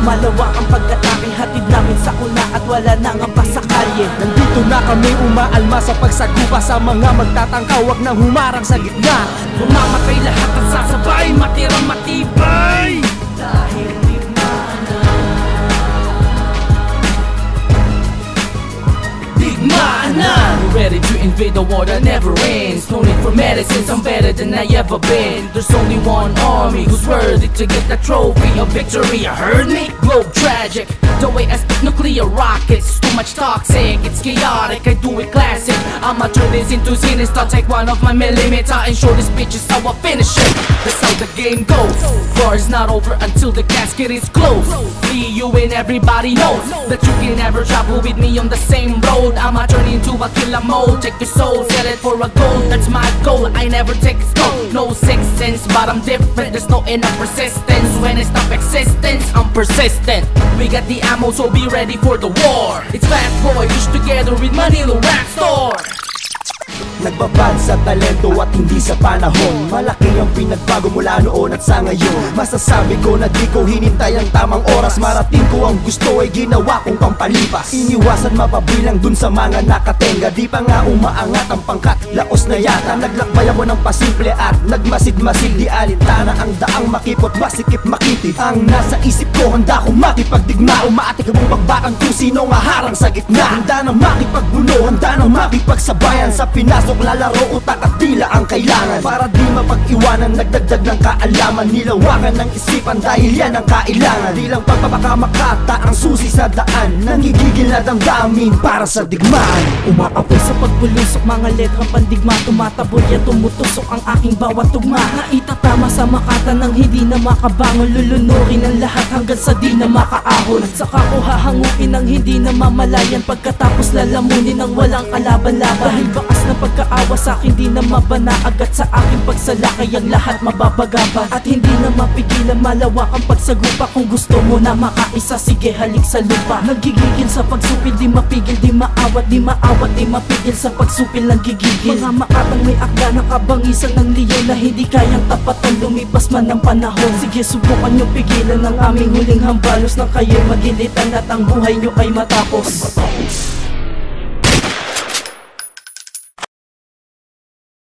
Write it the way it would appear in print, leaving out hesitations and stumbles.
Malawak ang pag-atake, hatid namin sa kuna at wala nang ang pasakalye. Nandito na kami umaalma sa pagsagupa sa mga magtatangka, wag nang humarang sa gitna. Mamamatay lahat at sasabay, matirang matibay. Dahil We're ready to invade the war that never ends. No need for medicines, I'm better than I ever been. There's only one army who's worthy to get the trophy of victory, you heard me? Globe tragic, the way I spit nuclear rockets. Too much toxic, it's chaotic, I do it classic. I'ma turn this into sinister, take one of my millimeter and show this bitch is how I finish it. That's how the game goes. War is not over until the casket is closed. Me, you and everybody knows that you can never travel with me on the same road. I'ma turn into a killer mode, take your soul, sell it for a gold. That's my goal, I never take a scope. No sixth sense, but I'm different. There's no enough resistance. When I stop existence, I'm persistent. We got the ammo, so be ready for the war. It's Fat Boy, pushed together with Manila Rap Store. Nagbabad sa talento at hindi sa panahon. Malaki ang pinagbago mula noon at sa ngayon. Masasabi ko na di ko hinintay ang tamang oras. Marating ko ang gusto ay ginawa kong pampalipas. Iniwasan mapabilang dun sa mga nakatenga. Di pa nga umaangat ang pangkat, laos na yata. Naglakbay ako ng pasimple at nagmasid-masid. Di alintana ang daang makipot, masikip makitid. Ang nasa isip ko, handa kong makipagdigma. Umaatik ang bagbakang kung sino nga harang sa gitna. Handa na makipagbuno, handa na makipagsabayan. Sa pinasok lalaro, utak at dila ang kailangan. Para di mapag-iwanan, nagdagdag ng kaalaman. Nilawakan ng isipan dahil yan ang kailangan. Di lang pagpapakamakata ang susi sa daan. Nangigigil na damdamin para sa digmaan. umaapoy sa pagbulusok, mga letrang pandigma. Tumataboy at tumutusok ang aking bawat tugma. Naitatama sa makata ng hindi na makabangon. Lulunurin ang lahat hanggang sa di na makaahon. At saka ko hahanguin ang hindi na mamalayan. Pagkatapos lalamunin ang walang kalaban-laban. Dahil bakas na pagkaawa sa akin di na mabana. Agad sa aking pagsalakay ang lahat mababagaban. At hindi na mapigilan malawak ang pagsagupa. Kung gusto mo na makaisa, sige halik sa lupa. Nagigigil sa pagsupil, di mapigil, di maawat, di mapigil sa pagsupil ng gigigil. Mga makatang may akda na kabangisan ng liyon na hindi kayang tapatan, lumipas man ang panahon. Sige subukan nyo pigilan ang aming huling hambalos. Nang kayo'y magilitan at ang buhay nyo ay matapos.